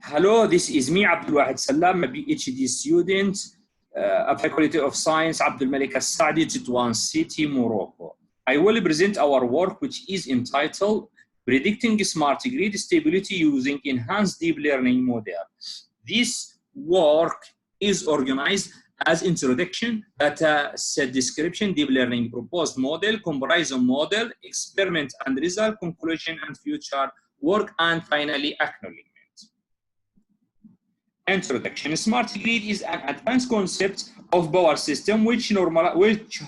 Hello, this is me, Abdulwahed Salam, a PhD student of Faculty of Science, Abdelmalek, Essaadi, Tetouan City, Morocco. I will present our work, which is entitled Predicting Smart Grid Stability Using Enhanced Deep Learning Model. This work is organized as introduction, data set description, deep learning proposed model, comparison model, experiment and result, conclusion and future work, and finally acknowledgement. Introduction. Smart grid is an advanced concept of power system which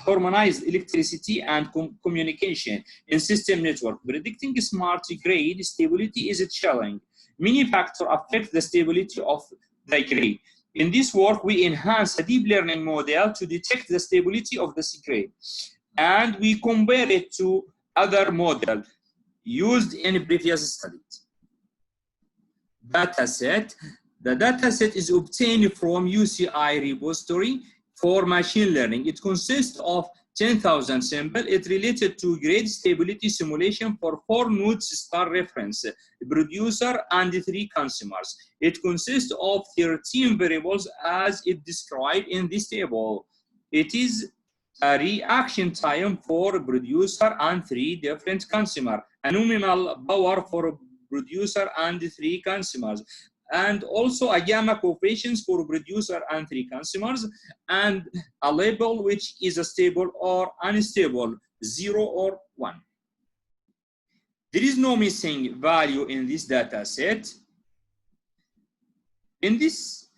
harmonize electricity and communication in system network. Predicting smart grid stability is a challenge. Many factors affect the stability of the grid. In this work, we enhance a deep learning model to detect the stability of the grid, and we compare it to other models used in previous studies. Dataset. The dataset is obtained from UCI repository for machine learning. It consists of 10,000 samples. It related to grid stability simulation for 4 nodes star reference, producer, and 3 consumers. It consists of 13 variables as it described in this table. It is a reaction time for producer and 3 different consumers, a nominal power for producer and 3 consumers, and also a gamma coefficients for producer and 3 consumers, and a label which is a stable or unstable, 0 or 1. There is no missing value in this data set. In this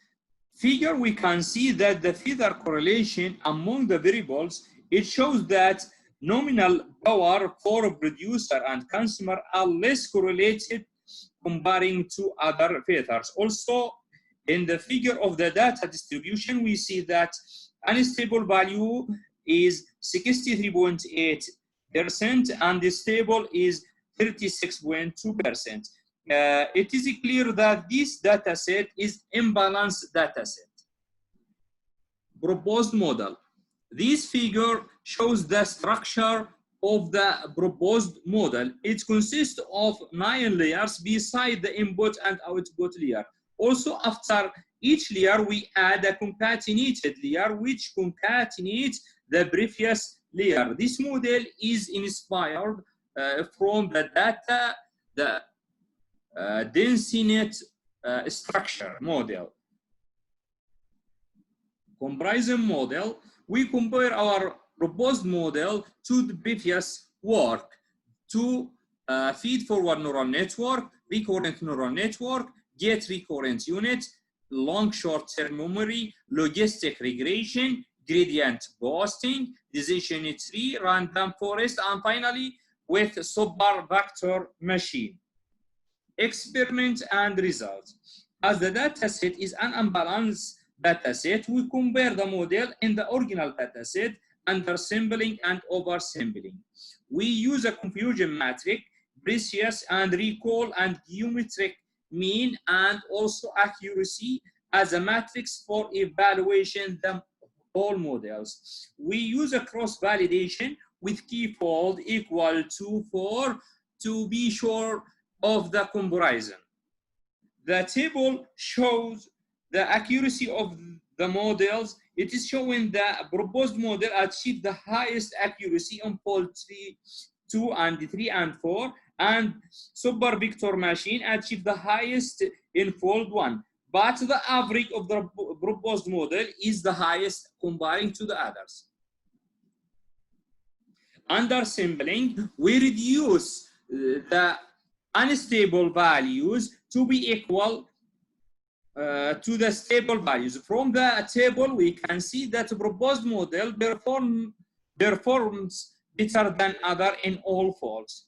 figure, we can see that the feather correlation among the variables, it shows that nominal power for producer and consumer are less correlated comparing to other feathers. Also, in the figure of the data distribution, we see that unstable value is 63.8% and the stable is 36.2%. It is clear that this data set is imbalanced data set. Proposed model. This figure shows the structure of the proposed model. It consists of 9 layers beside the input and output layer. Also, after each layer, we add a concatenated layer which concatenates the previous layer. This model is inspired from the data, the density structure model. Comparison model. We compare our proposed model to the previous work, to feed-forward neural network, recurrent neural network, get recurrent unit, long short-term memory, logistic regression, gradient boosting, decision tree, random forest, and finally with super vector machine. Experiment and results. As the dataset is an unbalanced dataset, we compare the model in the original dataset undersampling and oversampling. We use a confusion matrix, precious and recall and geometric mean, and also accuracy as a matrix for evaluation the all models. We use a cross-validation with key-fold equal to 4 to be sure of the comparison. The table shows the accuracy of the models. It is showing the proposed model achieved the highest accuracy on fold 3, 2, and 3, and 4, and super vector machine achieved the highest in fold 1. But the average of the proposed model is the highest comparing to the others. Undersampling, we reduce the unstable values to be equal to the stable values. From the table, we can see that the proposed model performs better than other in all folds.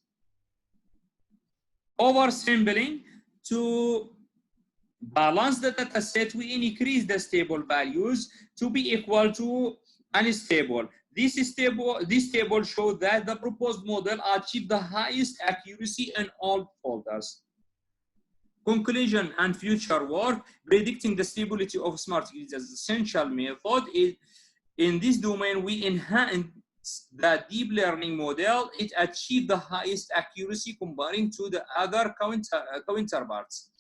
Oversampling, to balance the data set, we increase the stable values to be equal to unstable. This table shows that the proposed model achieved the highest accuracy in all folders. Conclusion and future work. Predicting the stability of smart grids as essential method. In this domain, we enhance the deep learning model. It achieved the highest accuracy comparing to the other counterparts.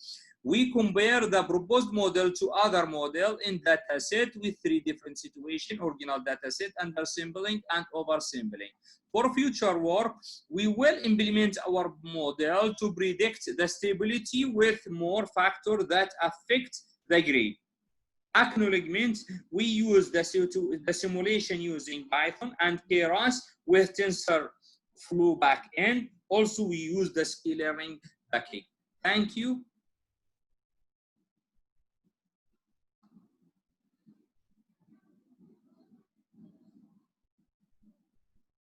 We compare the proposed model to other model in dataset with 3 different situations: original dataset, undersampling, and oversampling. For future work, we will implement our model to predict the stability with more factors that affect the grade. Acknowledgement, we use the simulation using Python and Keras with TensorFlow backend. Also, we use the ski learning backend. Thank you.